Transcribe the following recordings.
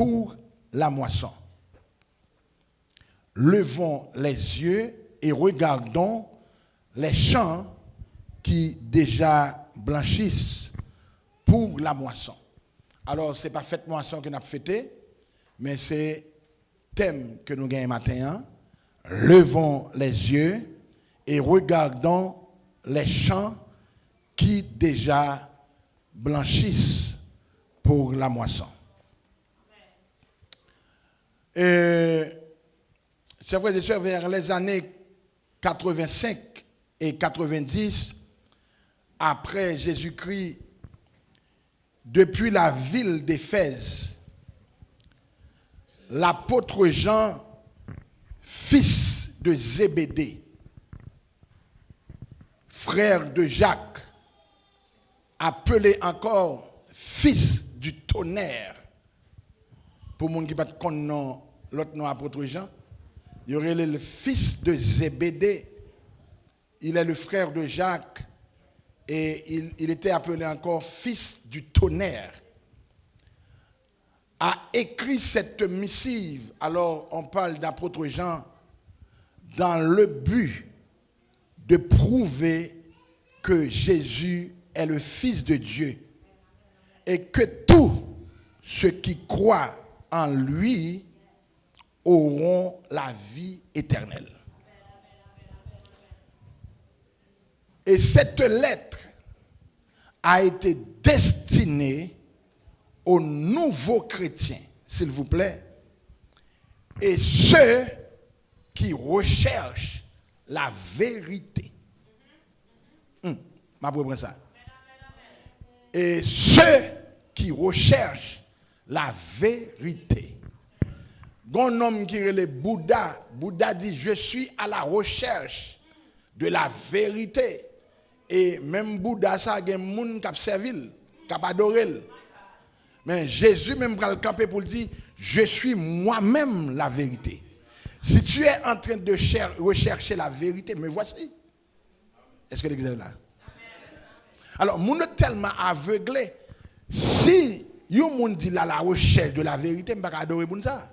pour la moisson. Levons les yeux et regardons les champs qui déjà blanchissent pour la moisson. Alors, ce n'est pas fête moisson que nous avons fêté, mais c'est thème que nous gagnons matin. Levons les yeux et regardons les champs qui déjà blanchissent pour la moisson. Et, chers frères et sœurs, vers les années 85 et 90, après Jésus-Christ, depuis la ville d'Éphèse, l'apôtre Jean, fils de Zébédée, frère de Jacques, appelé encore fils du tonnerre, pour les gens qui ne connaissent pas l'autre nom apôtre Jean, il y aurait le fils de Zébédée, il est le frère de Jacques, et il était appelé encore fils du tonnerre, a écrit cette missive, alors on parle d'apôtre Jean, dans le but de prouver que Jésus est le Fils de Dieu et que tous ceux qui croient en lui auront la vie éternelle. Et cette lettre a été destinée aux nouveaux chrétiens, s'il vous plaît, et ceux qui recherchent la vérité. Ma prendre ça. Et ceux qui recherchent la vérité. Un homme qui est le Bouddha, Bouddha dit, je suis à la recherche de la vérité. Et même Bouddha, ça a des gens qui ont servi, qui ont adoré. Mais Jésus même va le camper pour dire, je suis moi-même la vérité. Si tu es en train de rechercher la vérité, me voici. Est-ce que l'église est là? Alors, nous sommes tellement aveuglés. Si vous dit la recherche de la vérité, je ne vais pas adorer pour ça.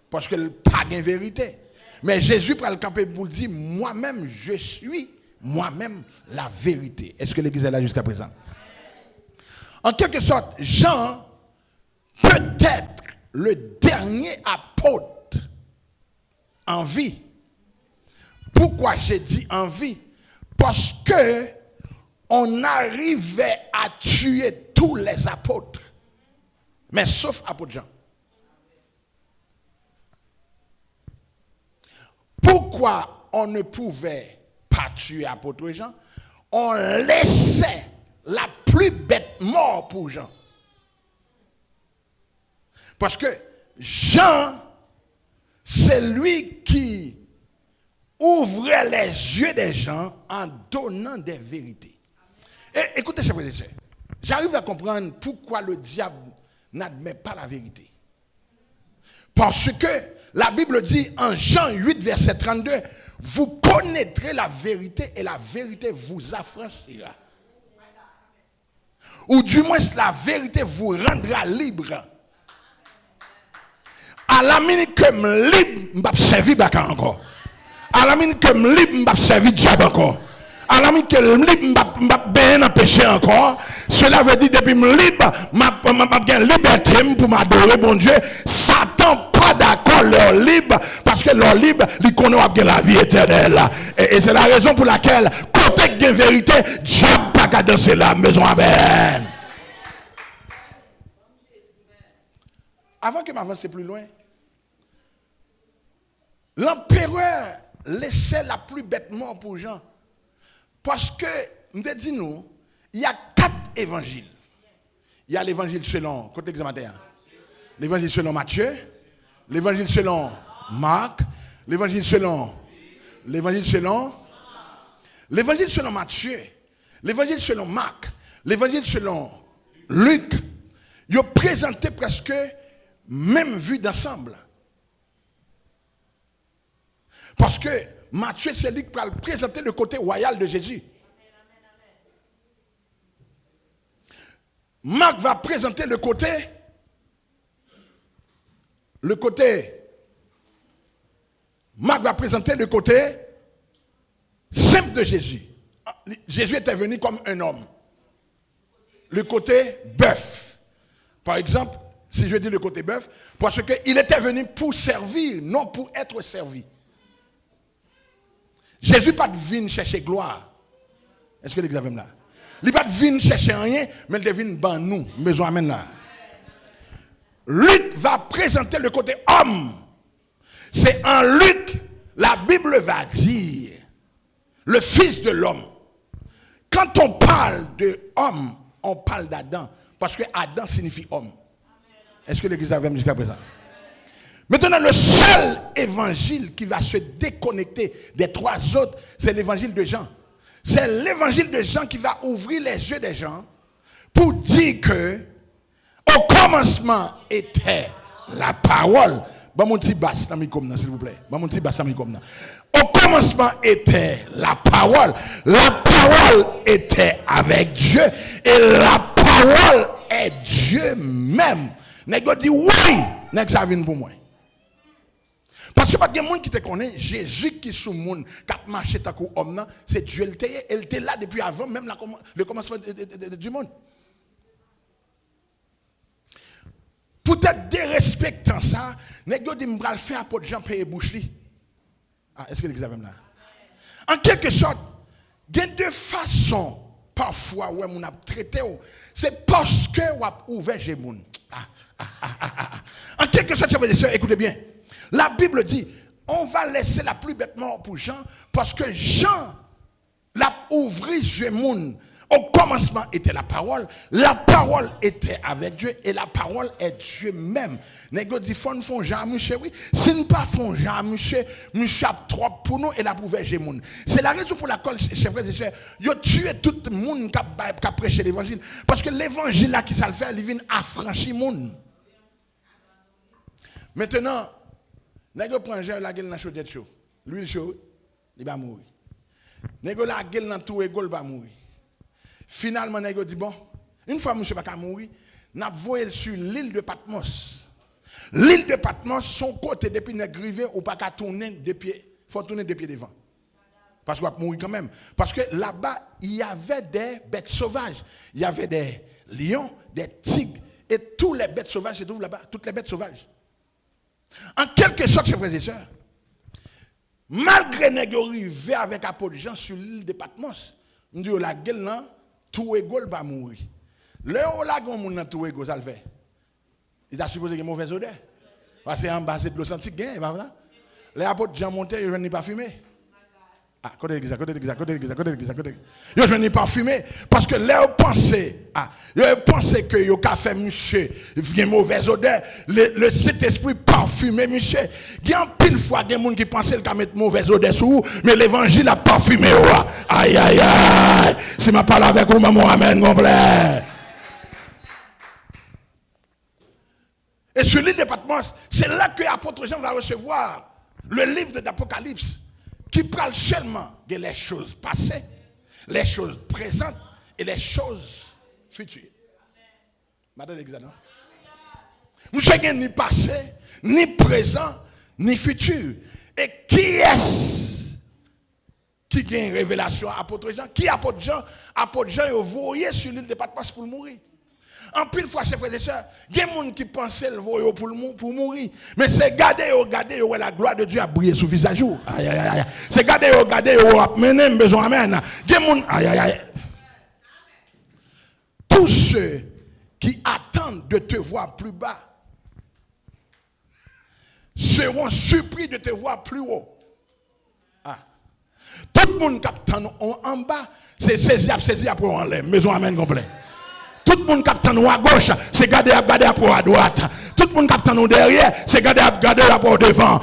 Parce que pas de vérité. Mais Jésus prend le camper pour dire, moi-même, je suis moi-même la vérité. Est-ce que l'église est là jusqu'à présent? En quelque sorte, Jean peut être le dernier apôtre en vie. Pourquoi j'ai dit en vie? Parce que on arrivait à tuer tous les apôtres, mais sauf apôtre Jean. Pourquoi on ne pouvait pas tuer apôtre Jean? On laissait la plus bête mort pour Jean. Parce que Jean, c'est lui qui ouvrait les yeux des gens en donnant des vérités. Et écoutez, chers frères et sœurs, j'arrive à comprendre pourquoi le diable n'admet pas la vérité. Parce que la Bible dit en Jean 8, verset 32, vous connaîtrez la vérité et la vérité vous affranchira. Ou du moins la vérité vous rendra libre. À la minute que je suis libre, je ne vais pas servir encore. À la minute que je suis libre, je ne vais pas servir diable encore. À la minute que je suis libre, je ne vais pas bien en péché encore. Cela veut dire depuis que je suis libre, je vais liberté pour m'adorer, bon Dieu. Satan pas d'accord leur libre, parce que leur libre, ils connaissent la vie éternelle. Et c'est la raison pour laquelle, côté de vérité, diable pas qu'à danser la maison. Amen. Avant que m'avance plus loin, l'empereur laissait la plus bête mort pour Jean. Parce que, nous dit nous, il y a 4 évangiles. Il y a l'évangile selon, côté examen, l'évangile selon Matthieu, l'évangile selon Marc, l'évangile selon Matthieu, l'évangile selon Marc, l'évangile selon Luc. Ils ont présenté presque même vue d'ensemble. Parce que Matthieu, c'est lui qui va présenter le côté royal de Jésus. Marc va présenter le côté le côté, Marc va présenter le côté simple de Jésus. Jésus était venu comme un homme. Le côté bœuf. Par exemple, si je dis le côté bœuf, parce qu'il était venu pour servir, non pour être servi. Jésus pas de venir chercher gloire. Est-ce que l'examen là? Il pas de venir chercher rien, mais il vient ban nous, besoin amène là. Luc va présenter le côté homme. C'est en Luc, la Bible va dire, le fils de l'homme. Quand on parle de homme, on parle d'Adam, parce que Adam signifie homme. Est-ce que l'église a vu jusqu'à présent? Maintenant, le seul évangile qui va se déconnecter des trois autres, c'est l'évangile de Jean. C'est l'évangile de Jean qui va ouvrir les yeux des gens pour dire que au commencement était la parole. S'il vous plaît. Au commencement était la parole. La parole était avec Dieu. Et la parole est Dieu même. Nèg dit oui, nèg ça vient pour moi. Parce que pas de monde qui te connaît, Jésus qui sous monde qui a marché tant qu'homme, c'est Dieu, elle était là depuis avant même le commencement du monde. Peut-être dérespectant ça, nèg dit m'bral faire apôtre Jean payer bouche li. Ah, est-ce que l'église a même là? En quelque sorte, il y a deux façons parfois où on a traité, c'est parce que on a ouvert les gens. En quelque sorte, chers frères et sœurs, écoutez bien. La Bible dit, on va laisser la plus bête mort pour Jean, parce que Jean l'a ouvert les gens. Au commencement était la parole était avec Dieu, et la parole est Dieu même. Négo dit, font Jean, monsieur, oui. Si nous ne pas font Jean, monsieur a trop pour nous, et la ouvert les gens. C'est la raison pour laquelle, chers frères et sœurs, ils tué tout le monde qui a prêché l'évangile. Parce que l'évangile là qui ça le fait, il vient affranchir le monde. Maintenant, Négo prend Jean, la gueule dans chaud chaud. L'huile chaude, il va mourir. Négo la gueule dans tout égol, il va mourir. Finalement, Négo dit, bon, une fois monsieur pas mourir, n'a voyé sur l'île de Patmos. L'île de Patmos, son côté depuis nèg rivé ou pas qu'à tourner de pied, faut tourner de pied devant. Parce qu'on va mourir quand même. Parce que là-bas, il y avait des bêtes sauvages. Il y avait des lions, des tigres, et toutes les bêtes sauvages se trouvent là-bas, toutes les bêtes sauvages. En quelque sorte, chers frères et sœurs, malgré Négo rivé avec apôtre Jean sur l'île de Patmos, on dit la gueule là, tout égol va mourir. Le haut là, on moun tout égol, ça le fait. Il a supposé qu'il y a une mauvaise odeur. Parce que c'est en bas de l'eau senti gain, pas vrai? Les apôtres Jean monté, ils ne pas fumer. Ah, côté l'église. Ils ne pas fumer. Parce que là, ils pensaient que ils ont fait monsieur, il y a une mauvaise odeur. Le Saint-Esprit parfumé, monsieur. Il y a un pile fois des gens qui pensaient qu'il y a une mauvaise odeur sur vous, mais l'évangile a parfumé. Aïe, aïe, aïe. Si je parle avec vous, maman, amen, complet. Et sur l'île de Patmos, c'est là que l'apôtre Jean va recevoir le livre d'Apocalypse, qui parle seulement de les choses passées, les choses présentes et les choses futures. Madame l'examen. Nous ne sommes ni passé, ni présent, ni futur. Et qui est-ce qui a une révélation à apôtre Jean? Qui apôtre Jean? Apôtre Jean est envoyé sur l'île de Patmos pour mourir. En pile fois, chers frères et sœurs, il y a des gens qui pensaient le voyer pour mourir. Mais c'est garder la gloire de Dieu a brillé sur le visage. Aïe, aïe, aïe. C'est garder, mener, besoin, amen. Il y a des gens, aïe, aïe, aïe. Tous ceux qui attendent de te voir plus bas seront surpris de te voir plus haut. Ah. Tout le monde qui attend en bas, c'est saisi après en l'air. Maison, amen, complet. Tout le monde qui attend à gauche, c'est garder pour à droite. Tout le monde qui attend derrière, c'est garder pour devant.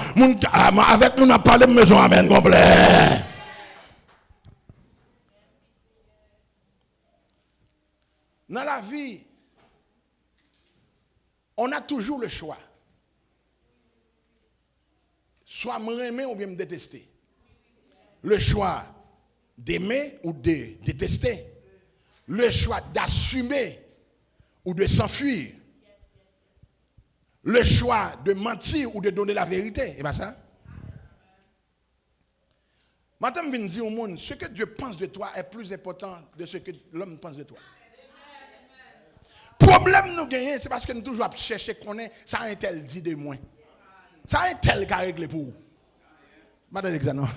Avec nous, on a parlé de maison, amen, complet. Dans la vie, on a toujours le choix. Soit m'aimer ou bien me détester. Le choix d'aimer ou de détester. Le choix d'assumer ou de s'enfuir. le choix de mentir ou de donner la vérité. Et bien ça. Maintenant, je viens dire au monde, ce que Dieu pense de toi est plus important de ce que l'homme pense de toi. Problème nous gagnons, c'est parce que nous toujours chercher qu'on est, ça a un tel dit de moins. Ça a un tel qui a réglé pour vous. Madame l'examen.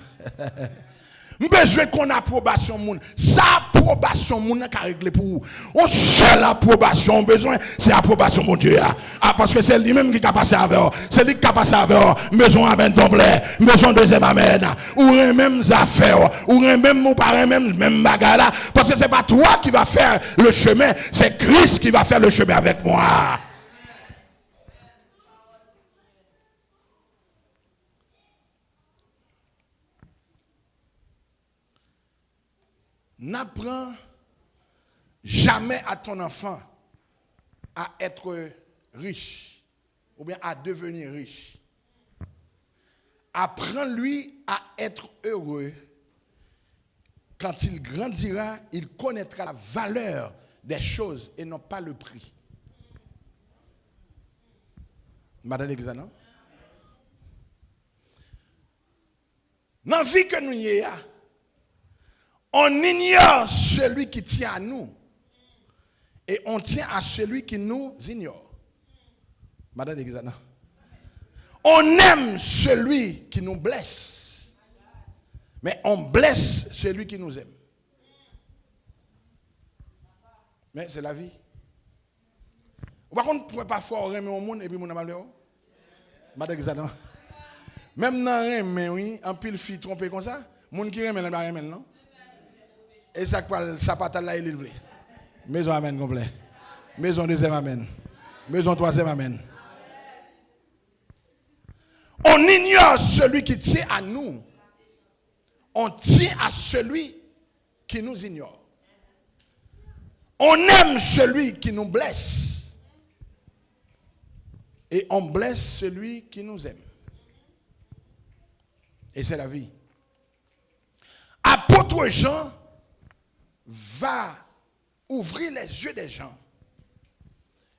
Besoin qu'on approbation moun. Sa approbation moun qui a réglé pour vous. On seule approbation besoin, c'est approbation mon Dieu. Ah, parce que c'est lui-même qui a passé avec vous. C'est lui qui a passé avec vous. Besoin amen complet, besoin deuxième amen. Ou même affaires, ou même mon parent même bagarre là, parce que c'est pas toi qui va faire le chemin, c'est Christ qui va faire le chemin avec moi. N'apprends jamais à ton enfant à être riche ou bien à devenir riche. Apprends-lui à être heureux. Quand il grandira, il connaîtra la valeur des choses et non pas le prix. Madame l'examen. Dans la vie que nous y avons, on ignore celui qui tient à nous et on tient à celui qui nous ignore. Madame l'examen. On aime celui qui nous blesse, mais on blesse celui qui nous aime. Mais c'est la vie. Par contre, on ne peut pas fort aimer au monde et puis on n'a pas le haut. Madame l'examen. Même dans un oui, en pile fille trompée comme ça, monde qui aime la aime non. Et ça patate là il est levé. Maison amen complet. Maison deuxième amen. Maison troisième amen. On ignore celui qui tient à nous. On tient à celui qui nous ignore. On aime celui qui nous blesse. Et on blesse celui qui nous aime. Et c'est la vie. Apôtre Jean va ouvrir les yeux des gens.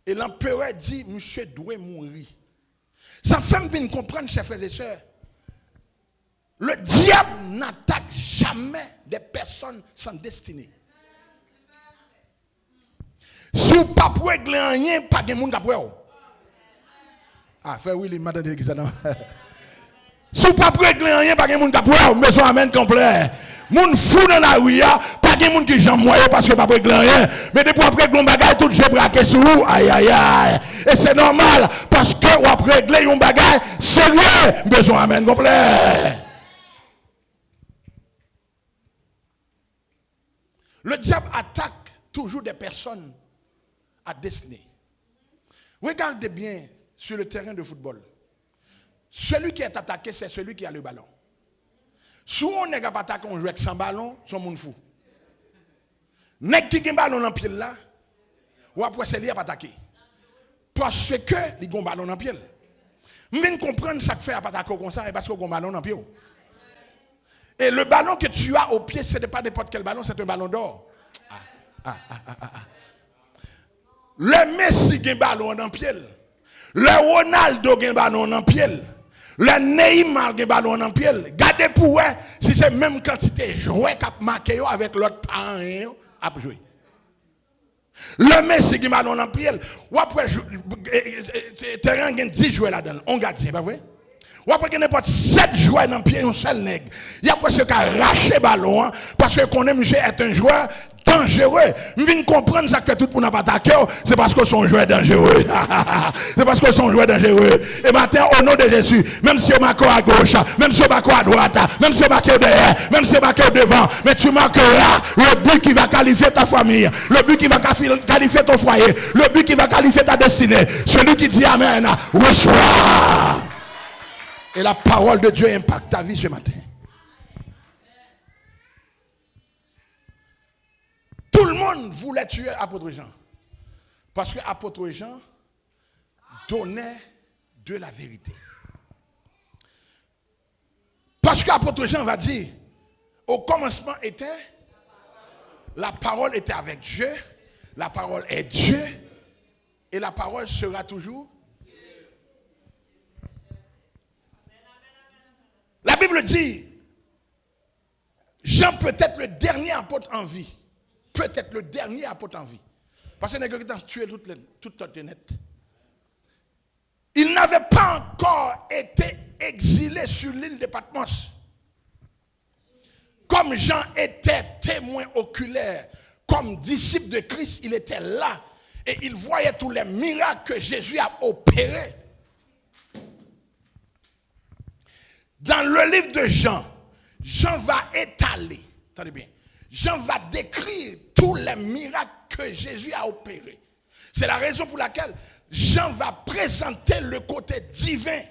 Et l'empereur dit, monsieur doit mourir. Ça fait bien comprendre, chers frères et sœurs. Le diable n'attaque jamais des personnes sans destinée. Si vous ne pouvez pas régler rien, pas de monde qui peut. Ah, frère Willy, madame de l'église. Si vous ne pouvez pas régler rien, pas de monde qui peut. Maison amen complet. Moun fou dans la rue, pas de monde qui jambe moyen parce que pas régler rien. Mais depuis après que l'on bagaille, tout j'ai braqué sur vous. Aïe, aïe, aïe. Et c'est normal parce que vous avez réglé un bagaille sérieux. Besoin amen complet. Le diable attaque toujours des personnes à destinée. Regardez bien sur le terrain de football. Celui qui est attaqué, c'est celui qui a le ballon. Si on n'est pas attaqué, on joue avec sans ballon, c'est un monde fou. N'est qui a un ballon dans pied là, ou après c'est lui qui a attaqué. Parce que il a un ballon dans pied. Mais comprendre ça que fait à attaquer comme ça, parce qu'il a un ballon dans pied. Et le ballon que tu as au pied, ce n'est pas n'importe quel ballon, c'est un ballon d'or. Le Messi a un ballon dans pied. Le Ronaldo a un ballon dans pied. Le Neymar a un ballon dans pied. Gardez pour eux si c'est même quantité de jouets qui a marqué avec l'autre parent à jouer. Le Messi qui a un ballon dans pied. Ou après, terrain a 10 jouets là-dedans. On garde, c'est pas vrai? Ou après, il y a n'importe 7 joueurs dans le pied, un seul nègre. Il y a presque qu'à arracher le ballon, parce que qu'on est monsieur est un joueur dangereux. Je viens comprendre ça que fait tout pour ne pas attaquer, c'est parce que son joueur est dangereux. C'est parce que son joueur est dangereux. Et maintenant, au nom de Jésus, même si on marque à gauche, même si on marque à droite, même si on marque derrière, même si on marque devant, mais tu marqueras le but qui va qualifier ta famille, le but qui va qualifier ton foyer, le but qui va qualifier ta destinée. Celui qui dit Amen, reçoit. Et la parole de Dieu impacte ta vie ce matin. Tout le monde voulait tuer apôtre Jean. Parce que apôtre Jean donnait de la vérité. Parce que apôtre Jean va dire, au commencement était, la parole était avec Dieu, la parole est Dieu, et la parole sera toujours. Bible dit, Jean peut être le dernier apôtre en vie. Peut-être le dernier apôtre en vie. Parce que les gens qui ont tué toute la net. Il n'avait pas encore été exilé sur l'île de Patmos. Comme Jean était témoin oculaire, comme disciple de Christ, il était là. Et il voyait tous les miracles que Jésus a opérés. Dans le livre de Jean, Jean va étaler, attendez bien, Jean va décrire tous les miracles que Jésus a opérés. C'est la raison pour laquelle Jean va présenter le côté divin.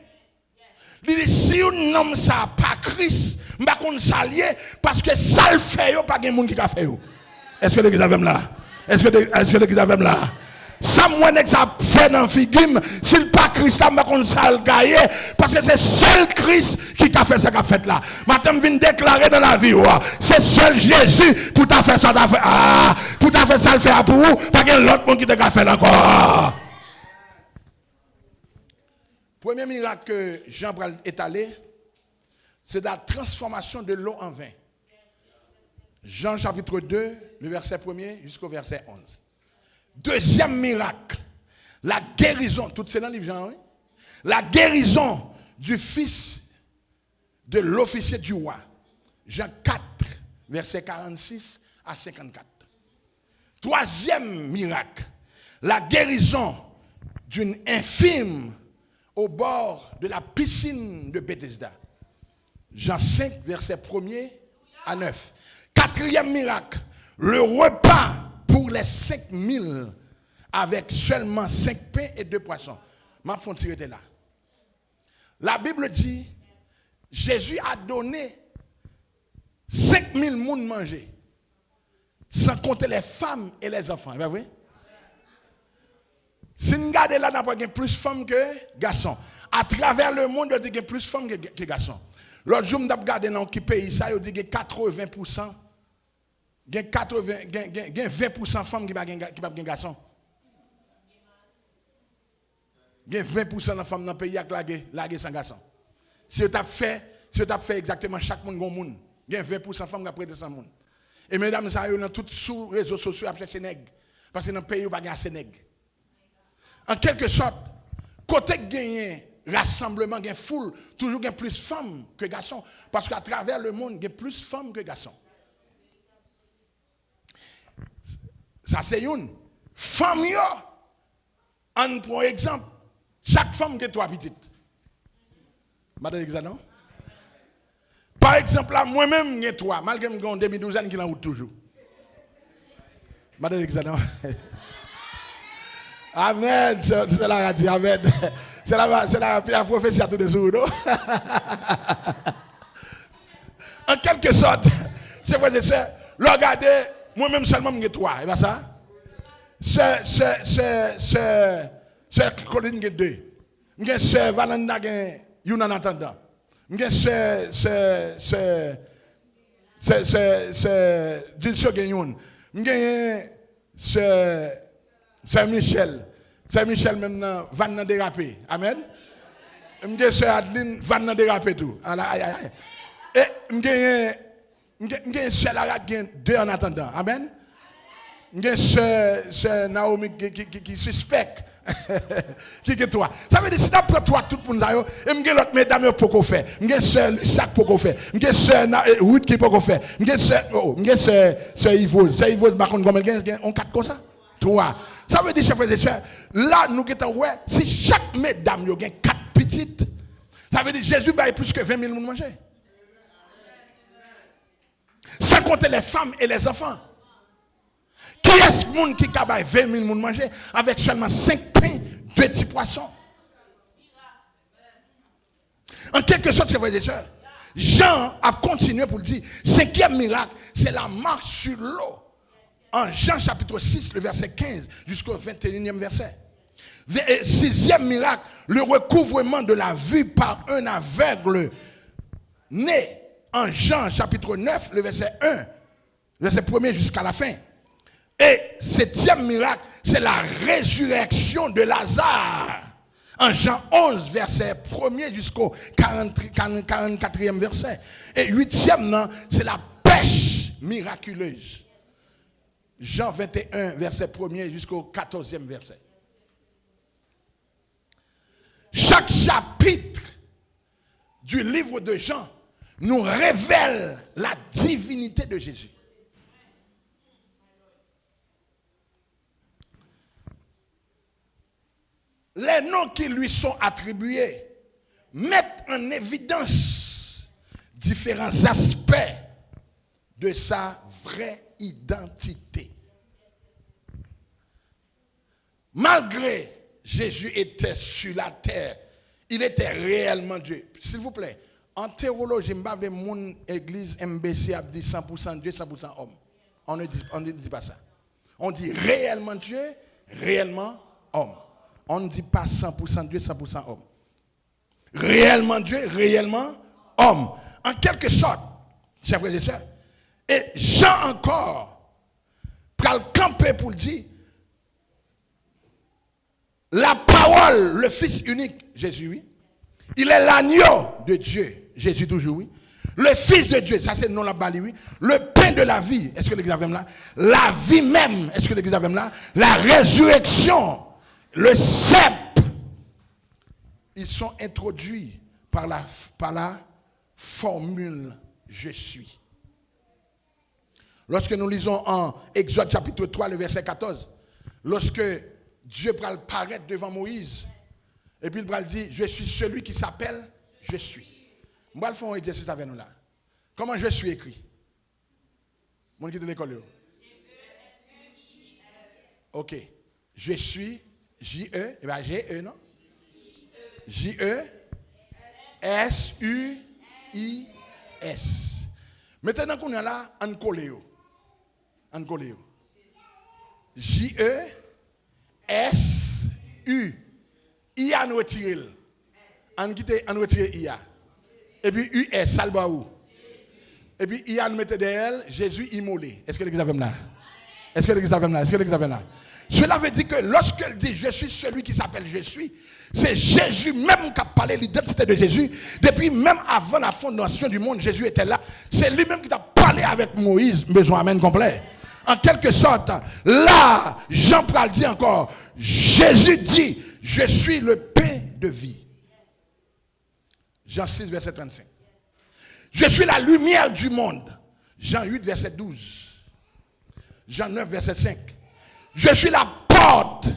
Il dit, si un homme ça pas Christ, je ne sais pas parce que ça le fait, pas de monde qui a fait. Est-ce que l'église avez là? Est-ce que l'église avez là? Ça moi n'est pas fait dans figim, s'il pas Christ, je ne sais pas gagner parce que c'est seul Christ qui a fait ça qu'a fait là. Maintenant je viens déclarer dans la vie, c'est seul Jésus pour t'a fait ça, pour t'a fait ça le faire pour vous, pas que l'autre monde qui t'a fait encore. Premier miracle que Jean va étaler, c'est la transformation de l'eau en vin. Jean chapitre 2, le verset 1er jusqu'au verset 11. Deuxième miracle, la guérison, tout c'est dans le livre Jean, oui? La guérison du fils de l'officier du roi. Jean 4, verset 46 à 54. Troisième miracle, la guérison d'une infirme au bord de la piscine de Bethesda. Jean 5, verset 1er à 9. Quatrième miracle, le repas pour les 5000 avec seulement 5 pains et 2 poissons. Ma font tirer là. La Bible dit, Jésus a donné 5000 personnes manger, sans compter les femmes et les enfants. Vous voyez? Si nous regardons là, nous avons plus de femmes que garçons. À travers le monde, il y a plus de femmes que garçons. L'autre jour, nous avons regardé dans quel pays, ça, il y a 80%. Il y a 20% de femmes qui ne pas de garçons. Il y a 20% de femmes dans le pays qui lagué sans garçon. Si tu as fait exactement chaque monde, il y a 20% de femmes qui ont prêté sans monde. Et mesdames, ça dans tous les réseaux sociaux, après c'est nègre. Parce que dans le pays, il n'y a pas de nègre. En quelque sorte, côté gagné rassemblement, il y a foule, toujours il y a plus de femmes que de garçons. Parce qu'à travers le monde, il y a plus de femmes que de garçons. Ça, c'est une femme. Pour exemple, chaque femme a 3 petites. Madame Exanon? Par exemple, là, moi-même, j'ai 3, malgré que j'ai une demi-douzaine qui en route toujours. Madame Exanon? Amen. C'est la radio, amen. C'est la prophétie à tous les jours, non? En quelque sorte, c'est vrai que c'est, regardez, moi-même seulement j'ai 3, et bien ça? C'est Colline qui est 2. C'est Valanda qui est une en attendant. C'est Dilso qui est une. C'est Michel. C'est Michel maintenant va dans déraper. Amen. C'est Adeline va dans déraper tout. Et c'est la qui est 2 en attendant. Amen. C'est Naomi qui suspecte. Qui est toi? Ça veut dire si d'après toi tout le monde a et m'gè l'autre mesdames pour faire. M'gè c'est sac pour faire. M'gè c'est Ruth qui pour faire. M'gè c'est Yvose. C'est Yvose par contre combien on 4 comme ça? 3. Ça veut dire chers frères et sœurs, là nous getons ouais, si chaque mesdame yo gagne 4 petites, ça veut dire Jésus baille plus que 20 000 monde manger. Sans compter les femmes et les enfants. Qui est ce monde qui a 20 000 personnes manger avec seulement 5 pains, 2 petits poissons? En quelque sorte, frères et sœurs, Jean a continué pour dire, 5e miracle, c'est la marche sur l'eau. En Jean chapitre 6, le verset 15 jusqu'au 21e verset. 6e miracle, le recouvrement de la vue par un aveugle né. En Jean chapitre 9, le verset 1, verset 1er jusqu'à la fin. Et 7e miracle, c'est la résurrection de Lazare. En Jean 11, verset 1er jusqu'au 44e verset. Et 8e, c'est la pêche miraculeuse. Jean 21, verset 1er jusqu'au 14e verset. Chaque chapitre du livre de Jean nous révèle la divinité de Jésus. Les noms qui lui sont attribués mettent en évidence différents aspects de sa vraie identité. Malgré Jésus était sur la terre, il était réellement Dieu. S'il vous plaît, en théologie, je ne sais pas si mon église MBC a dit 100% Dieu, 100% homme. On ne dit pas ça. On dit réellement Dieu, réellement homme. On ne dit pas 100% Dieu, 100% homme. Réellement Dieu, réellement homme. En quelque sorte, chers frères et sœurs, et Jean encore, pour le camper pour le dire, la parole, le Fils unique, Jésus, oui. Il est l'agneau de Dieu, Jésus toujours, oui. Le Fils de Dieu, ça c'est le nom la bali, oui. Le pain de la vie, est-ce que l'église a même là? La vie même, est-ce que l'église a même là? La résurrection, le cep. Ils sont introduits par la formule je suis. Lorsque nous lisons en Exode chapitre 3, le verset 14, lorsque Dieu va paraître devant Moïse, et puis il va dire, je suis celui qui s'appelle je suis. Je vais faire un exercice avec nous là. Comment je suis écrit? Mon qui est de l'école. Ok. Je suis J-E, et bien G-E, non? J-E-S-U-I-S. Maintenant qu'on est là, on colle. J-E-S-U. I a nous retiré. On quitte, on retire I a. Et puis U-S, salbaou. Et puis I a nous mette derrière Jésus immolé. Est-ce que l'église a fait là? Est-ce que l'église a fait là? Est-ce que l'église a fait là? Cela veut dire que lorsqu'elle dit je suis celui qui s'appelle je suis, c'est Jésus même qui a parlé l'identité de Jésus. Depuis même avant la fondation du monde, Jésus était là. C'est lui-même qui a parlé avec Moïse, besoin amen complet. En quelque sorte, là, Jean-Paul dit encore, Jésus dit, je suis le pain de vie. Jean 6, verset 35. Je suis la lumière du monde. Jean 8, verset 12. Jean 9, verset 5. Je suis la porte.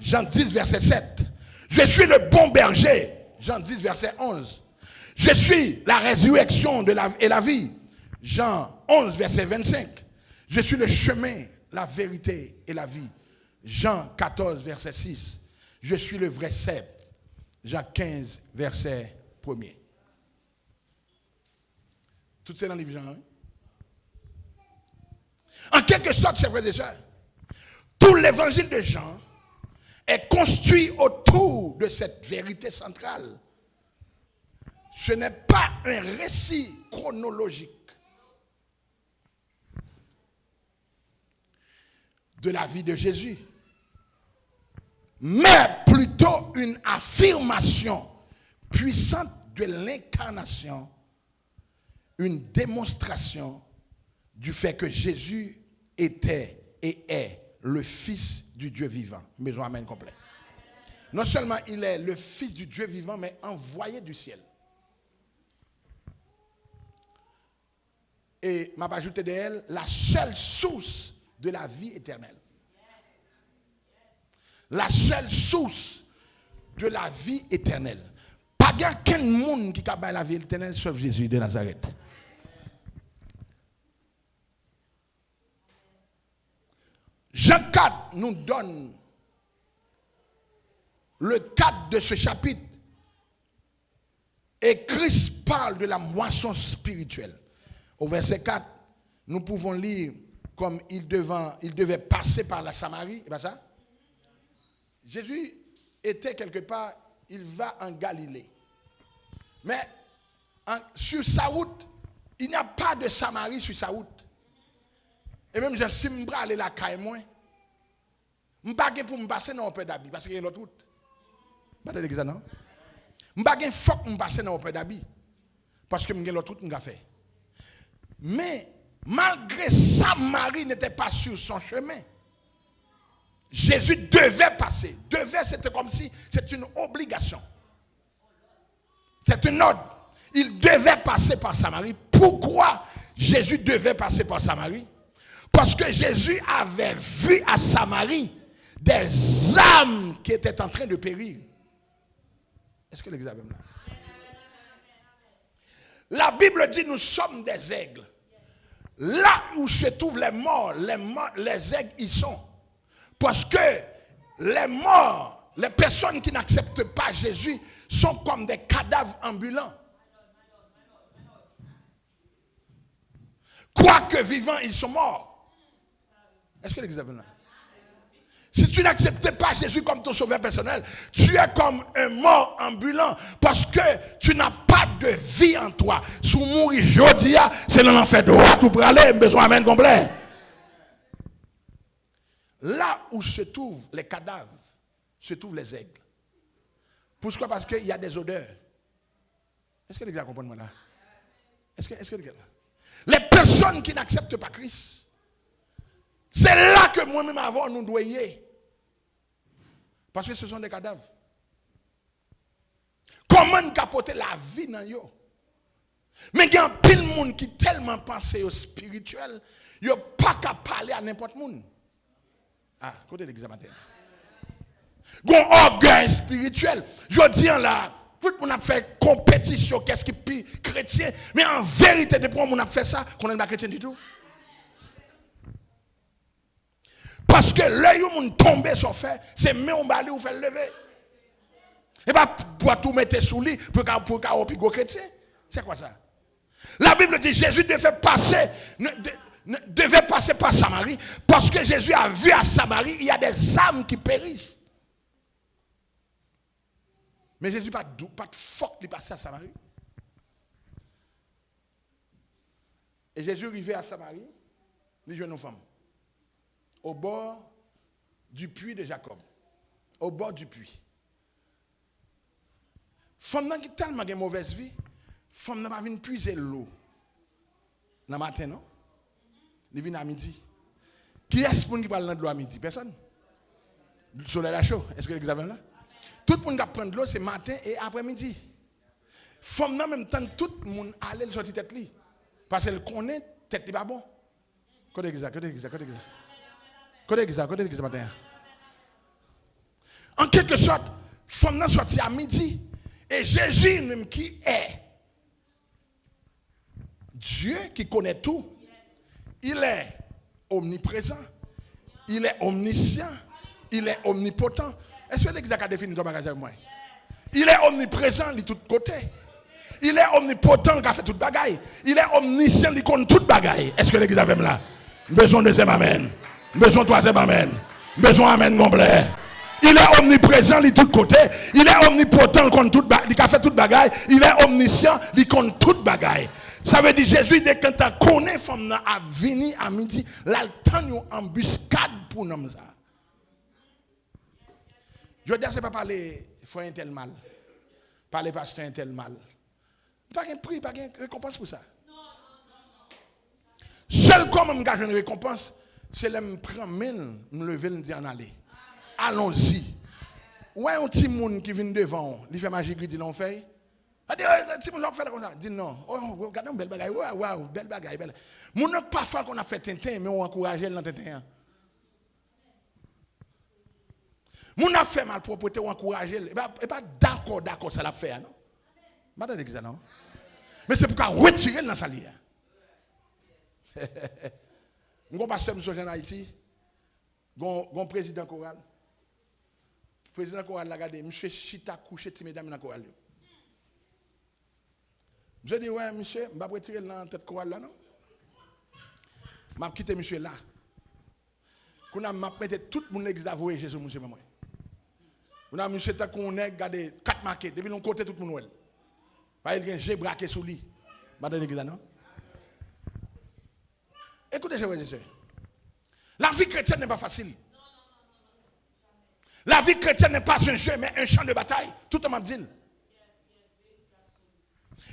Jean 10, verset 7. Je suis le bon berger. Jean 10, verset 11. Je suis la résurrection et la vie. Jean 11, verset 25. Je suis le chemin, la vérité et la vie. Jean 14, verset 6. Je suis le vrai cep. Jean 15, verset 1er. Tout c'est dans le livre Jean. Hein? En quelque sorte, chers frères et sœurs, tout l'évangile de Jean est construit autour de cette vérité centrale. Ce n'est pas un récit chronologique de la vie de Jésus, mais plutôt une affirmation puissante de l'incarnation, une démonstration du fait que Jésus était et est le Fils du Dieu vivant. Maison amen complet. Non seulement il est le Fils du Dieu vivant, mais envoyé du ciel. Et m'a ajouté d'elle la seule source de la vie éternelle. La seule source de la vie éternelle. Pas qu'un monde qui a la vie éternelle sauf Jésus de Nazareth. Jean 4 nous donne le cadre de ce chapitre. Et Christ parle de la moisson spirituelle. Au verset 4, nous pouvons lire comme il devait passer par la Samarie. Et bien ça, Jésus était quelque part, il va en Galilée. Mais sur sa route, il n'y a pas de Samarie sur sa route. Et même si je suis aller la caille moi, je ne peux pas pour me passer dans un peu d'habit parce qu'il y a l'autre route. Pas de l'église, non? Je ne sais pas si je passe dans l'opéra d'habit. Parce que je l'autre tout que fait. Mais malgré ça, Marie n'était pas sur son chemin. Jésus devait passer. Devait, c'était comme si c'était une obligation. C'est un ordre. Il devait passer par Samarie. Pourquoi Jésus devait passer par Samarie? Parce que Jésus avait vu à Samarie des âmes qui étaient en train de périr. Est-ce que l'examen là? La Bible dit nous sommes des aigles. Là où se trouvent les morts, les aigles y sont. Parce que les morts, les personnes qui n'acceptent pas Jésus sont comme des cadavres ambulants. Quoique vivants, ils sont morts. Est-ce que l'examen là? Si tu n'acceptes pas Jésus comme ton sauveur personnel, tu es comme un mort ambulant parce que tu n'as pas de vie en toi. Si vous mourrez aujourd'hui, c'est dans l'enfer droit ou pour aller, besoin amen complet. Là où se trouvent les cadavres, se trouvent les aigles. Pourquoi? Parce qu'il y a des odeurs. Est-ce que les gars comprennent moi là? Est-ce que les gars? Les personnes qui n'acceptent pas Christ, c'est là que moi-même avant nous doyons. Parce que ce sont des cadavres. Comment capoter la vie dans yo? Mais il y a un pile de monde qui tellement pense au spirituel, il a pas qu'à parler à n'importe qui. Ah, côté l'examen. Il y a un orgueil spirituel. Je dis là, tout le monde a fait compétition, qu'est-ce qui est chrétien, mais en vérité, depuis qu'on a fait ça, qu'on n'est pas chrétien du tout. Parce que l'œil où on tombe sur fait, c'est mais on va aller ou faire lever. Et pas pour tout mettre sous lit pour qu'on puisse chrétien. C'est quoi ça? La Bible dit Jésus devait passer par Samarie parce que Jésus a vu à Samarie, il y a des âmes qui périssent. Mais Jésus pas de force de passer à Samarie. Et Jésus arrivé à Samarie, il jeune femme. Au bord du puits de Jacob. Au bord du puits. Femme qui tellement une mauvaise vie, femme n'a pas venu puiser l'eau. Dans le matin, non? Il vient à midi. Qui est-ce qui parle de l'eau à midi? Personne? Le soleil est chaud. Est-ce que vous avez là? Tout le monde qui prend de l'eau, c'est matin et après-midi. Femme en même temps, tout le monde allait sortir tête li. Parce qu'elle connaît tête n'est pas bon. Côté exact. Matin. En quelque sorte, femme n'a sorti à midi. Et Jésus, même qui est Dieu qui connaît tout, il est omniprésent, il est omniscient, il est omnipotent. Est-ce que l'exact a défini ton bagage avec moi? Il est omniprésent de tous côtés. Il est omnipotent qui a fait toute bagaille. Il est omniscient qui connaît toute bagaille. Est-ce que l'exact est là? Besoin de deuxième amen. Besoin de troisième amen. Besoin amen complet. Il est omniprésent de tous côtés. Il est omnipotent qui a fait toute bagaille. Il est omniscient qui connaît toute bagaille. Ça veut dire Jésus, dès que tu connais femme à venir à midi, là, le temps une embuscade pour nous. Je veux dire, ce n'est pas parler frère un tel mal. Parler pasteur un tel mal. Pas de prix, pas de récompense pour ça. Seul comme je gagne une récompense, c'est de me prendre main, me lever et dire en aller. Allons-y. Ou un petit monde qui vient devant, il fait magie, il dit non, fait. Il dit, si mon fait comme ça, dit non. Oh, regardez une belle bagaille. Waouh, belle bagaille. Belle. Mon n'a pas fait qu'on a fait Tintin, mais on encourage dans Tintin. Mon a fait mal propreté, on encourage. Et pas d'accord, ça l'a fait, non? Madame dit ça, non? Mais c'est pourquoi retirer dans sa ligne. Mon pasteur, monsieur en Haïti, mon président choral. Le président choral l'a regardé, monsieur Chita couché, mesdames, dans le choral. Je dis, ouais, monsieur, je ne vais pas retirer dans la tête chorale là, non? Je vais quitter monsieur là. Quand je vais mettre tout le monde l'église d'avouer Jésus, monsieur, moi. Quand je monsieur, qu'on a gardé 4 marqués, depuis l'on côté tout le monde. Parce qu'il y a un jet braqué sous lui. Madame l'église, non? Écoutez, chers frères et sœurs. La vie chrétienne n'est pas facile. La vie chrétienne n'est pas un jeu, mais un champ de bataille. Tout le monde dit.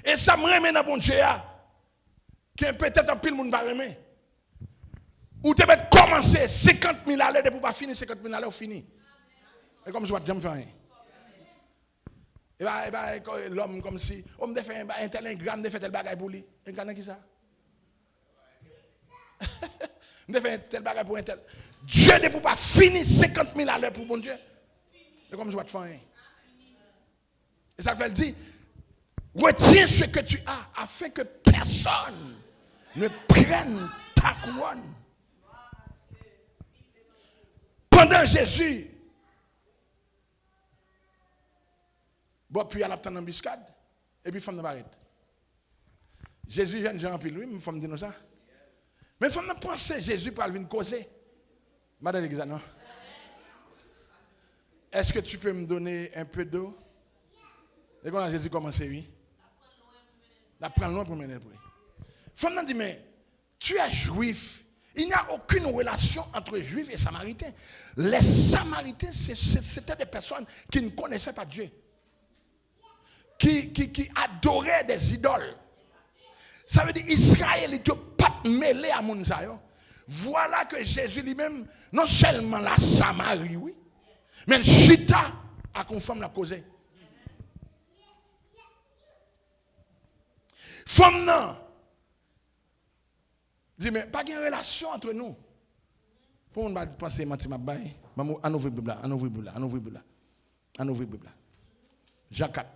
Et ça me remet dans bon Dieu, qui est peut-être un pile monde va remettre. Ou tu peux commencer 50 000 allées pour pas finir 50 000 allées ou fini. Et comme je vois, j'aime faire rien. Et bien, l'homme comme si, on me fait un tel gramme, de fait tel bagaille pour lui. Et quand qui ça? On fait tel bagaille pour un tel. Dieu ne peut pas finir 50 000 allées pour bon Dieu. Et comme je vois, faire rien. Et ça veut dire, retiens ce que tu as afin que personne ne prenne ta couronne. Pendant Jésus, bon, puis il y a la embuscade, et puis il faut me barrer. Jésus, jeune Jean, puis lui, il faut me dire ça. Mais il faut me penser, Jésus pour venir causer. Madame Lisa, non? Est-ce que tu peux me donner un peu d'eau? Et quand Jésus commence, oui. La prendre loin pour mener le bruit. Il faut me dire, mais tu es juif. Il n'y a aucune relation entre juifs et samaritains. Les samaritains, c'était des personnes qui ne connaissaient pas Dieu. Qui adoraient des idoles. Ça veut dire Israël n'était pas mêlé à Mounsayo. Voilà que Jésus lui-même, non seulement la Samarie, oui, mais le Chita a conforme la cause. Femme non. Dis mais pas de relation entre nous. Pour on va penser matin bail, on ouvre Bible, on ouvre Bible, on ouvre Bible. On ouvre Bible. Jacques 4.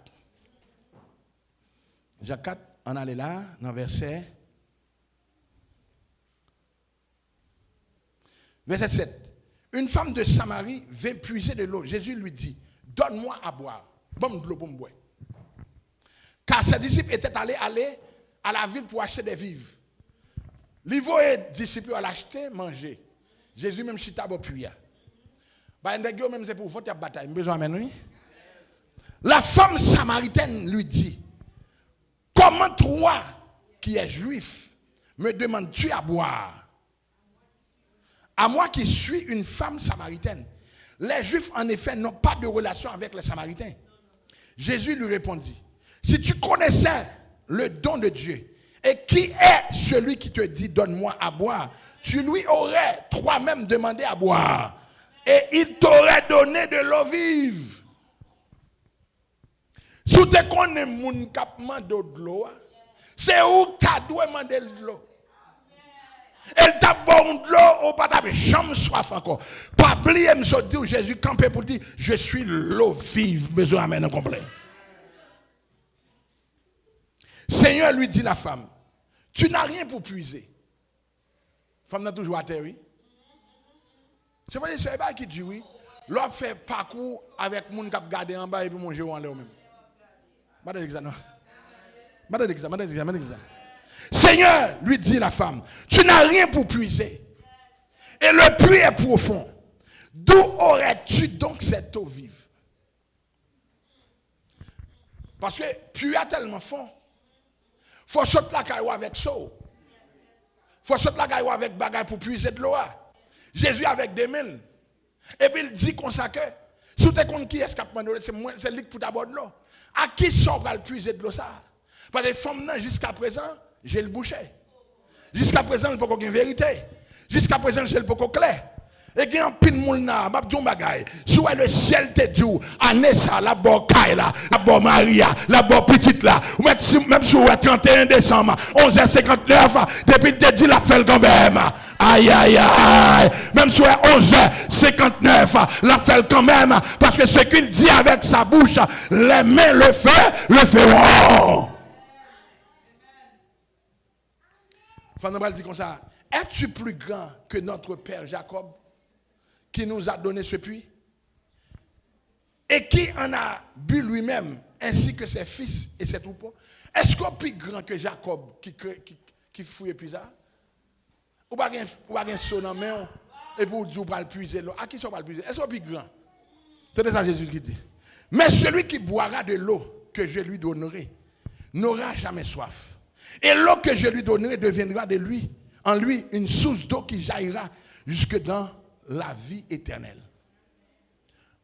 Jacques 4, on allait là dans verset 7. Une femme de Samarie vint puiser de l'eau. Jésus lui dit, donne-moi à boire. Bon de l'eau pour me boire. Car ses disciples étaient allés à la ville pour acheter des vivres. Les disciples allaient acheter, manger. Jésus même chita pour puya. Bah même c'est pour votre bataille, besoin de La femme samaritaine lui dit, comment toi qui es juif me demandes-tu à boire? À moi qui suis une femme samaritaine. Les juifs en effet n'ont pas de relation avec les samaritains. Jésus lui répondit, si tu connaissais le don de Dieu, et qui est celui qui te dit donne-moi à boire, tu lui aurais toi-même demandé à boire, et il t'aurait donné de l'eau vive. Si tu connais mon capement de l'eau, c'est où tu as demandé de l'eau. Elle t'a bon de l'eau, ou pas t'as jamais soif encore. Pas oublier, me dire Jésus campé pour dire je suis l'eau vive, besoin d'amener un complet. Seigneur lui dit la femme, tu n'as rien pour puiser. La femme n'a toujours à terre, oui. Je veux dire, c'est pas qui dit oui. L'homme fait parcours avec mon cap garder en bas et puis manger en l'air même. Madame l'examen. Madame l'examen. Seigneur, lui dit la femme, tu n'as rien pour puiser. Et le puits est profond. D'où aurais-tu donc cette eau vive? Parce que le puits est tellement fond. Il faut sortir la caillou avec ça. Il faut sortir la caillou avec bagaille pour puiser de l'eau. Jésus avec des mains. Et puis il dit comme ça que, si tu es contre qui escape, c'est lui pour t'aborder de l'eau. À qui sont va puiser de l'eau ça? Parce que les femmes, jusqu'à présent, j'ai le boucher. Jusqu'à présent, il n'y a pas de vérité. Jusqu'à présent, j'ai le pas clair. Et il y a un pin moulna, mabdou bagay. Soit le ciel te dit, Anessa, la bo Kaila, la bo Maria, la bo petite là. Même si le 31 décembre, 11h59, depuis il te dit la fait quand même. Aïe, aïe, aïe. Même si 11h59, la fait quand même. Parce que ce qu'il dit avec sa bouche, les mains le feront. Fanabal dit comme ça, es-tu plus grand que notre père Jacob qui nous a donné ce puits et qui en a bu lui-même ainsi que ses fils et ses troupeaux? Est-ce qu'on est plus grand que Jacob qui fouille puis ça? Ou pas un son en main et pour dire qu'on va le puiser l'eau? À qui ça va le puiser? Est-ce qu'on est plus grand? C'est ça Jésus qui dit. Mais celui qui boira de l'eau que je lui donnerai n'aura jamais soif. Et l'eau que je lui donnerai deviendra de lui, en lui, une source d'eau qui jaillira jusque dans la vie éternelle.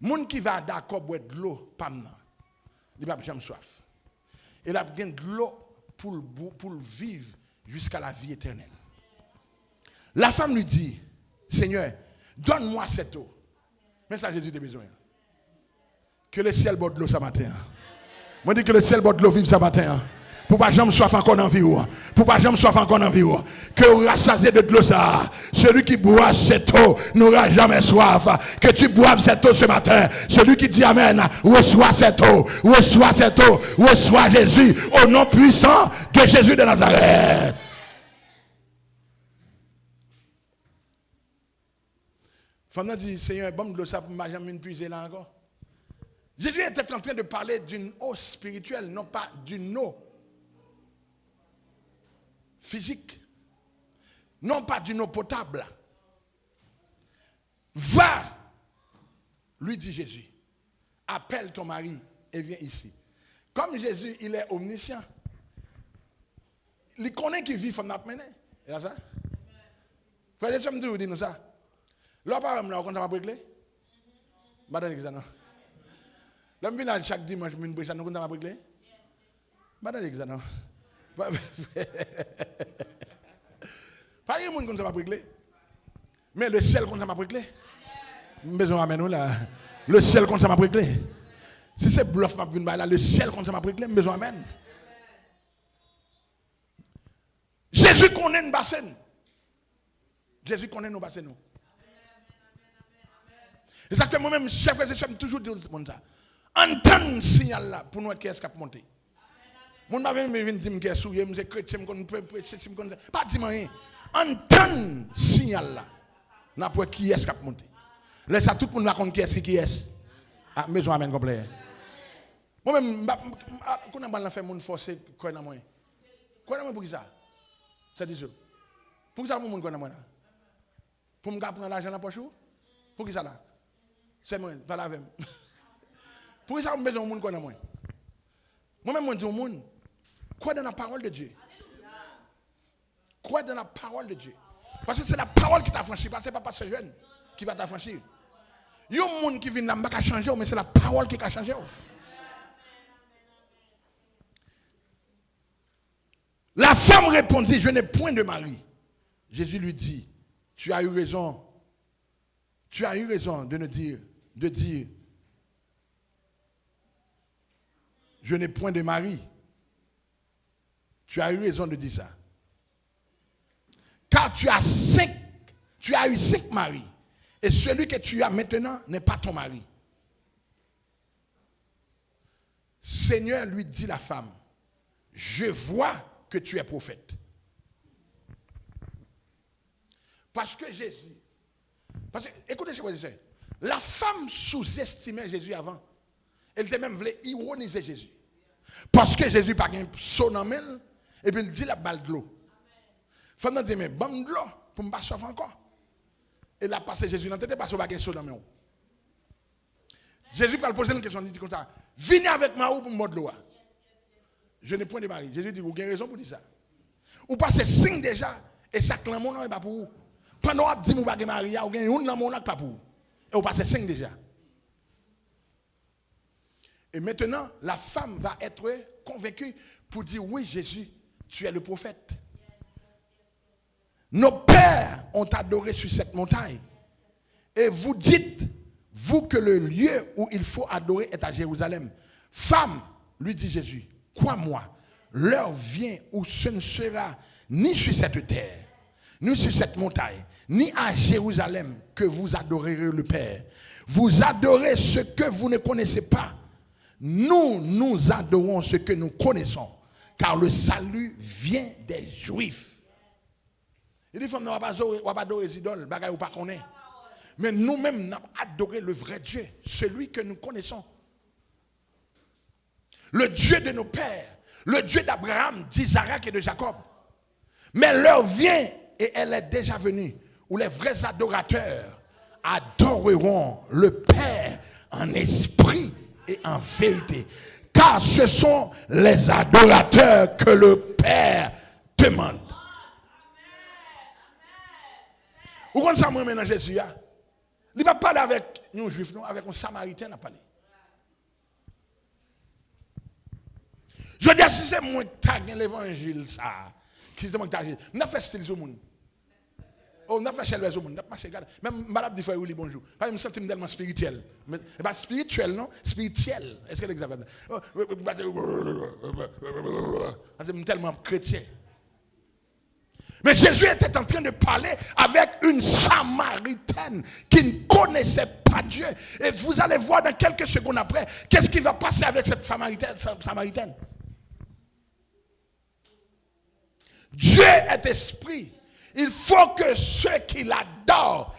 Moun qui va d'accord boire de l'eau, pas maintenant. Il va jamais soif. Il a besoin de l'eau pour vivre jusqu'à la vie éternelle. La femme lui dit, Seigneur, donne-moi cette eau. Mais ça, Jésus a besoin. Que le ciel borde de l'eau ce matin. Moi, je dis que le ciel borde de l'eau vive ce matin. Pour pas jamais soif encore dans la vie. Pour pas jamais soif encore dans la vie. Que vous rassasiez de l'eau ça. Celui qui boit cette eau n'aura jamais soif. Que tu boives cette eau ce matin. Celui qui dit Amen, reçois cette eau. Reçois cette eau. Reçois Jésus au nom puissant de Jésus de Nazareth. Femme dit, Seigneur, bon de l'eau ça pour ne jamais puiser là encore. Jésus était en train de parler d'une eau spirituelle, non pas d'une eau physique, non pas d'une eau potable. Va, lui dit Jésus, appelle ton mari et viens ici. Comme Jésus, il est omniscient, il connaît qui vit femme n'a mené. C'est ça? Frère, je me dis nous ça. Là, par exemple, on va brûler. Madame, ça non. L'homme vient chaque dimanche, je me dis, nous va brûler. Madame, ça non. Pas de monde comme ça va brûler. Mais le ciel comme ça va brûler. Besoin d'amener là. Le ciel comme ça va brûler. Si c'est bluff m'a vinn là, le ciel comme ça m'a brûler, besoin d'amener. Jésus connaît une bassine. Jésus connaît nos bassines. Exactement, moi-même, chef et chef, toujours dire ça. Entendre signal là pour nous être qui est monté. Mon m'a même venu dire que souillé, je suis chrétien, je prêcher, pas dire rien. Entendre signal là, n'a pas qui est monté. Laisse ça tout le monde raconte qui est. Ah, maison amène complet. Moi-même, quand on a fait mon forcer, quoi dans moi. Quoi dans moi pour ça? C'est dit ça. Pour ça, mon quoi dans moi là? Pour me prendre l'argent dans la poche? Pour qui ça là? C'est moi, pas la même. Pour ça, je besoin de monde quoi dans moi. Moi-même, je dis au monde, crois dans la parole de Dieu. Crois dans la parole de Dieu. Parce que c'est la parole qui t'a franchi, ce n'est pas ce jeune qui va t'affranchir. Il y a un monde qui vient là, qui a changé, mais c'est la parole qui a changé. La femme répondit, je n'ai point de mari. Jésus lui dit, tu as eu raison. Tu as eu raison de dire, je n'ai point de mari. Tu as eu raison de dire ça. Car tu as eu 5 maris. Et celui que tu as maintenant n'est pas ton mari. Seigneur, lui dit la femme, je vois que tu es prophète. Parce que Jésus, écoutez ce que je dis, la femme sous-estimait Jésus avant. Elle était même voulait ironiser Jésus. Parce que Jésus n'a pas un son en main, et puis il dit la balle de l'eau. Femme dit, mais bon de l'eau, pour me pas soif encore. Et là, passé Jésus dans la tête, parce qu'il n'a pas un son en main. Jésus va poser une question, il dit comme ça, venez avec moi pour me de l'eau. Je n'ai point de mari. Jésus dit, vous avez raison pour dire ça. Ou passez 5 déjà, et ça clame mon nom, et pas pour vous. Pendant que vous avez dit, vous avez marié, vous avez une dans mon nom, pas pour vous. Et vous passez 5 déjà. Et maintenant, la femme va être convaincue pour dire, oui, Jésus, tu es le prophète. Nos pères ont adoré sur cette montagne. Et vous dites, vous, que le lieu où il faut adorer est à Jérusalem. Femme, lui dit Jésus, crois-moi, l'heure vient où ce ne sera ni sur cette terre, ni sur cette montagne, ni à Jérusalem que vous adorerez le Père. Vous adorez ce que vous ne connaissez pas. Nous adorons ce que nous connaissons, car le salut vient des Juifs. Il dit, on ne va pas adorer les idoles, bagaille ou pas connaît. Mais nous-mêmes, nous avons adoré le vrai Dieu, celui que nous connaissons. Le Dieu de nos pères, le Dieu d'Abraham, d'Isaac et de Jacob. Mais l'heure vient, et elle est déjà venue, où les vrais adorateurs adoreront le Père en esprit et en vérité. Car ce sont les adorateurs que le Père demande. Vous comprenez ça, moi, maintenant, Jésus, Il ne va pas parler avec un juif, non, avec un samaritain à parler. Je dis, si c'est moi qui ai l'évangile, ça, qui c'est moi qui ai on a fait style au monde. On a fait chez les hommes, on a marché, regarde. Même madame dit, oui, bonjour. Pas me sentir tellement spirituel. Mais pas spirituel, non? Spirituel. Est-ce que l'examen? Tellement chrétien. Mais Jésus était en train de parler avec une Samaritaine qui ne connaissait pas Dieu. Et vous allez voir dans quelques secondes après, qu'est-ce qui va passer avec cette Samaritaine. Dieu est esprit. Il faut que ceux qui l'adorent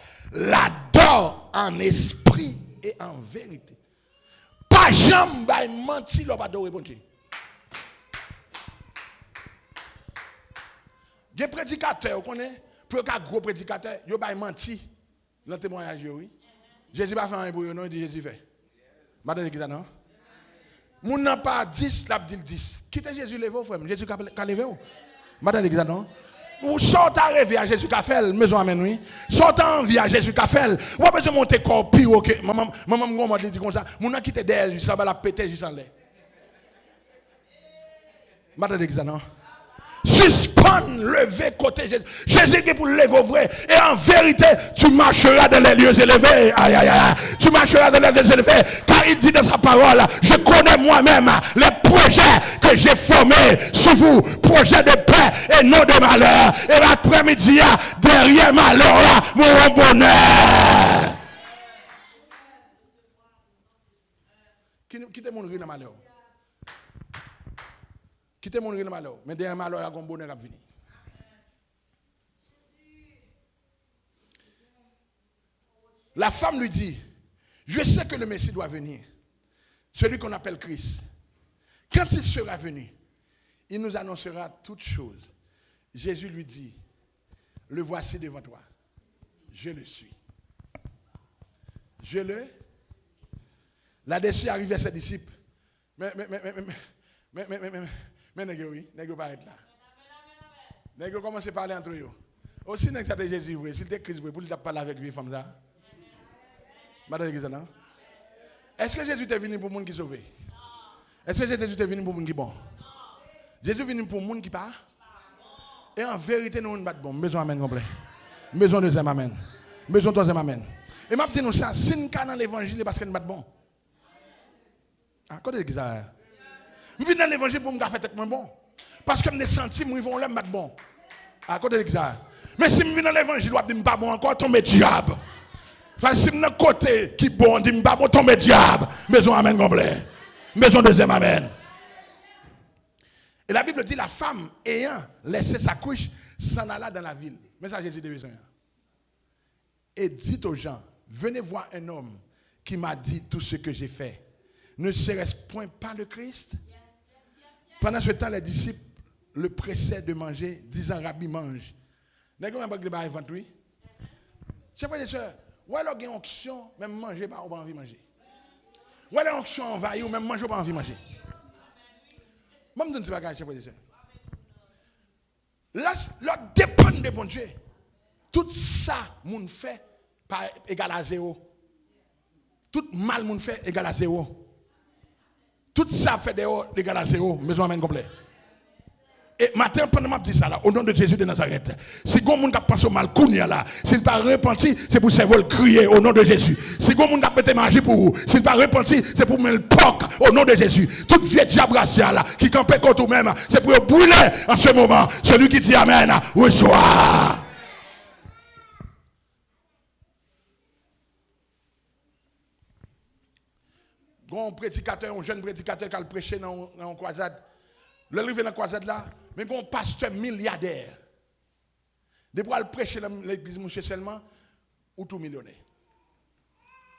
en esprit et en vérité. Pas jamais mentir, l'on va adorer bon Dieu. Des prédicateurs, vous connaissez, pour qu'un gros prédicateur, il va mentir dans le témoignage, oui. Jésus va faire un bruit, non, il dit Jésus fait. Madame qui ça non? Moun n'a pas 10, l'a dit 10. Quittez Jésus levé, frère. Jésus qu'a levé ou? Madame qui ça non? Ou sortez à rêver à Jésus qu'a fait, maison amen oui. Sortez en vie à Jésus qu'a fait. Ou pas besoin de monter corps pire que maman m'a dit comme ça. Moun n'a quitté d'elle, ça va la péter juste en l'air. Madame qui ça non? Suspend, lever côté Jésus. Jésus dit pour lever au vrai. Et en vérité, tu marcheras dans les lieux élevés. Aïe, aïe, aïe. Tu marcheras dans les lieux élevés. Car il dit dans sa parole, je connais moi-même les projets que j'ai formés sur vous. Projets de paix et non de malheur. Et l'après-midi, derrière malheur, là, mon bonheur. Qui te montre dans malheur? Quittez mon rire malheur. Mais derrière malheur, il y a un bonheur à venir. La femme lui dit, je sais que le Messie doit venir. Celui qu'on appelle Christ. Quand il sera venu, il nous annoncera toutes choses. Jésus lui dit, le voici devant toi. Je le suis. Là-dessus arrivaient ses disciples. Mais, oui, nègre pas être là. Nègre commence à parler entre eux. Aussi, nègre ça de Jésus, s'il était Christ, pour lui parler avec lui, femme ça. Madame Guizana, non? Est-ce que Jésus est venu pour le monde qui sauve? Est-ce que Jésus est venu pour le monde qui est bon? Jésus est venu pour le monde qui part? Et en vérité, nous ne battons bon. Maison amen complet. Maison deuxième amen. Maison troisième amen. Et m'a dit nous ça, si nous sommes dans l'évangile, parce que nous battons bon. Ah, qu'est-ce que ça? Je viens dans l'évangile pour me faire tête moins bon. Parce que je me sens que ils vont le mettre bon. À côté de ça. Mais si je viens dans l'évangile, je ne dis pas bon encore, tomber diable. Parce que si je suis côté qui bon, je ne dis pas bon, tomber diable. Maison amen complet. Maison deuxième amen. Et la Bible dit la femme ayant laissé sa couche s'en alla dans la ville. Mais ça, Jésus de besoin. Et dit aux gens, venez voir un homme qui m'a dit tout ce que j'ai fait. Ne serait-ce point pas le Christ? Pendant ce temps, les disciples le pressaient de manger, disant, Rabbi, mange. N'est-ce pas que vous avez inventé? C'est pas des sœurs. Ou alors, il y a une onction, même manger, on pas envie de manger. Ou alors, onction envahie, ou même manger, on pas envie de manger. Moi, je ne sais pas ce que c'est. Là, l'autre dépend de bon Dieu. Tout ça, moun fait, pas égal à zéro. Tout mal, moun fait, égal à zéro. Tout ça fait égal à zéro. Maison amen complet. Et matin, pendant que je dis ça, là, au nom de Jésus de Nazareth, si vous avez pensé au mal, s'il pas repenti, c'est pour se crier au nom de Jésus. Si vous avez pété manger pour vous, s'il pas repenti, c'est pour me poc au nom de Jésus. Toute vieille diable là, qui campait contre vous-même, c'est pour brûler en ce moment. Celui qui dit Amen, reçoit. Un prédicateur, un jeune prédicateur qui a prêché dans une croisade. Le arrivé dans la croisade là, mais un pasteur milliardaire. Depuis qu'il prêcher dans l'église monsieur seulement, ou tout millionnaire.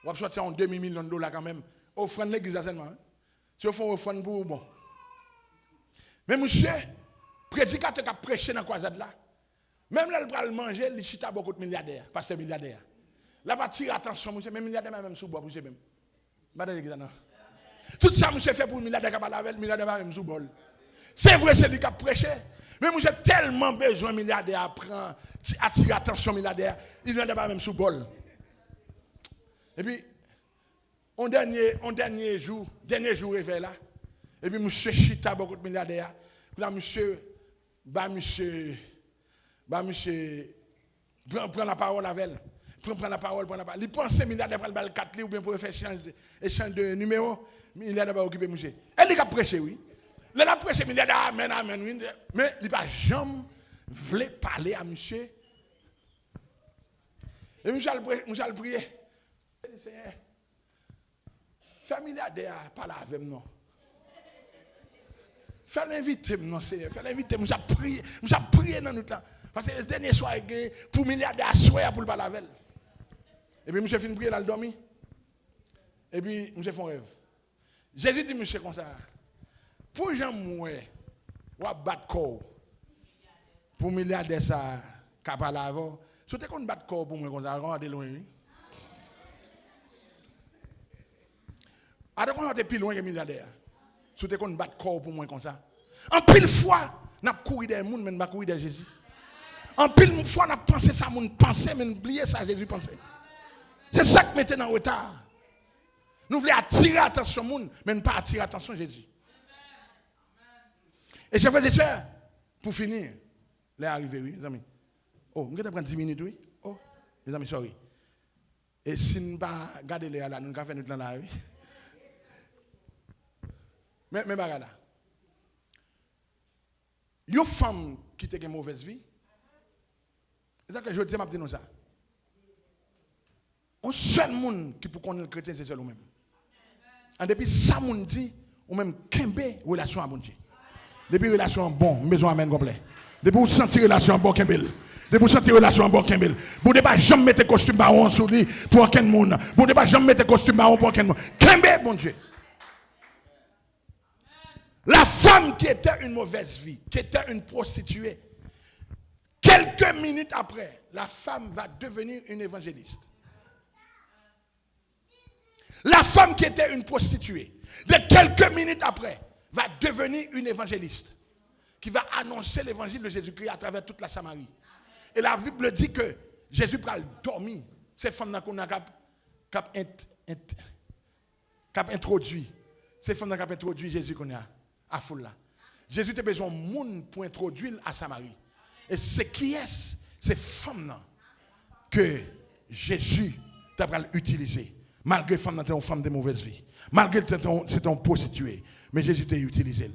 On va sortir en $2 millions quand même. Offrande l'église seulement. Si on fait offrande pour bon. Mais monsieur, prédicateur qui a prêché dans la croisade là, même là, il va manger, il chita beaucoup de milliardaires, pasteur milliardaire. Là, il va tirer attention, monsieur, même milliardaire même sous bois, monsieur même. Madame l'église non. Tout ça, monsieur fait pour le milliardaire qui a parlé avec le milliardaire même sous bol. C'est vrai, c'est lui qui a prêché. Mais moi, j'ai tellement besoin de milliardaires à tirer attention milliardaire. Il n'y a pas même sous bol. Et puis, on dernier jour réveil là. Et puis, monsieur Chita, beaucoup de milliardaires. Puis là, monsieur, prend la parole avec elle. Prend la parole. Il pense milliardaire pour le 4 ou bien pour faire échange de numéro. Milliardaire va occuper monsieur. Elle a prêché, oui. Elle a prêché, milliardaire, amen, oui. Mais il n'a jamais voulu parler à monsieur. Et monsieur a prié. Seigneur, fais milliardaire parler avec nous. Fais l'inviter, non, Seigneur. Fais l'inviter. Nous avons prié dans notre temps. Parce que le dernier soir, pour milliardaire à soir pour le parler avec elle. Et puis, monsieur finit de prier dans le dormi. Et puis, monsieur fait un rêve. Jésus dit, monsieur, comme ça. Pour les gens mourir, ou à battre corps. Pour milliardaire, ça, qui parle avant. Si tu as battre corps pour moi, comme ça, regardez loin. Alors, quand on est plus loin que milliardaire. Si tu as battre corps pour moi, comme ça. En pile fois, on a couru des gens, mais on a couru de Jésus. En pile fois, on a pensé ça, on pensait, mais on oublié ça, Jésus pensait. C'est ça qui mettait dans le retard. Nous voulons attirer l'attention au monde, mais ne pas attirer l'attention à Jésus. Et chers frères et sœurs, pour finir, là arrivé, oui, les amis. Oh, nous allons prendre 10 minutes, oui. Oh, les amis, sorry. Et si nous ne pas garder les là, nous allons faire notre là, oui. Mais là. Une femme qui a une mauvaise vie, c'est ça que je dis, je dis ça. Un seul monde qui peut connaître le chrétien, c'est seul ou même. Et depuis ça, on dit, ou même qu'embe relation à bon Dieu. Depuis relation bon, maison amène complet. Depuis vous sentir relation bon qu'embe. Depuis vous sentir relation bon qu'embe. Vous ne pas jamais mettre costume baron sur lui pour aucun monde. Vous ne pas jamais mettre costume baron pour aucun monde. Qu'embe, bon Dieu. La femme qui était une mauvaise vie, qui était une prostituée, quelques minutes après, la femme va devenir une évangéliste. La femme qui était une prostituée, de quelques minutes après, va devenir une évangéliste qui va annoncer l'évangile de Jésus-Christ à travers toute la Samarie. Et la Bible dit que Jésus va dormir. Cette femme qu'on a introduit. Cette femme qui a introduit Jésus qu'on a à foule là. Jésus a besoin de monde pour introduire à Samarie. Et c'est qui est cette femme que Jésus t'a utilisé. Malgré femme une femme de mauvaise vie. Malgré que c'est un prostitué. Mais Jésus t'a utilisé.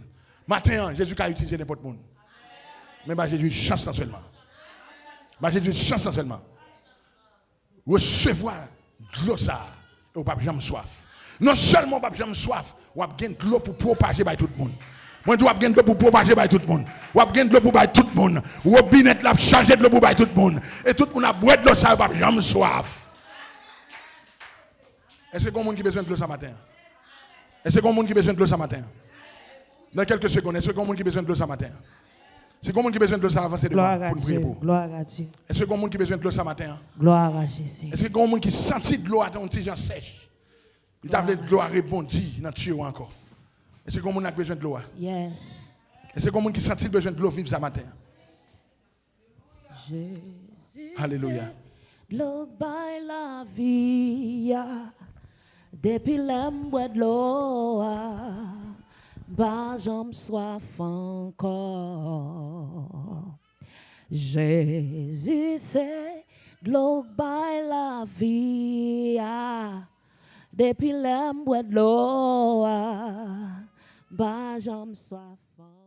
Maintenant, Jésus a utilisé n'importe monde. Mais Jésus chance seulement. Jésus chance seulement. Recevoir de l'eau ça. Et on ne peut jamais soif. Non seulement on ne peut jamais soif, on a besoin de l'eau pour propager par tout le monde. Moi, je dois gagner de l'eau pour propager par tout le monde. On a besoin de l'eau pour tout le monde. Robinet l'a chargé de l'eau pour tout le monde. Et tout le monde a boire de l'eau ça, on ne peut jamais soif. Est-ce qu'il y a quelqu'un qui a besoin de l'eau ce matin? Est-ce qu'il y a quelqu'un qui a besoin de l'eau ce matin? Dans quelques secondes, est-ce qu'il y a quelqu'un qui a besoin de l'eau ce matin? C'est quelqu'un qui a besoin de l'eau ça avancer devant pour nous prier pour. Gloire à Dieu. Est-ce qu'il y a quelqu'un qui a besoin de l'eau ce matin? Gloire à Jésus. Est-ce qu'il y a quelqu'un qui sentit de l'eau à ton petit gens sèche? Il t'a voulu de l'eau à rebondir dans le tuyau encore. Est-ce que quelqu'un a besoin de l'eau? Yes. Est-ce que quelqu'un qui sentit besoin de l'eau vivre ce matin? Jésus. Alléluia. L'eau by la vie. Depuis l'embois de l'eau, bah j'en soif encore. Jésus, c'est l'eau by la vie. Depuis l'embois de l'eau, bah j'en soif encore.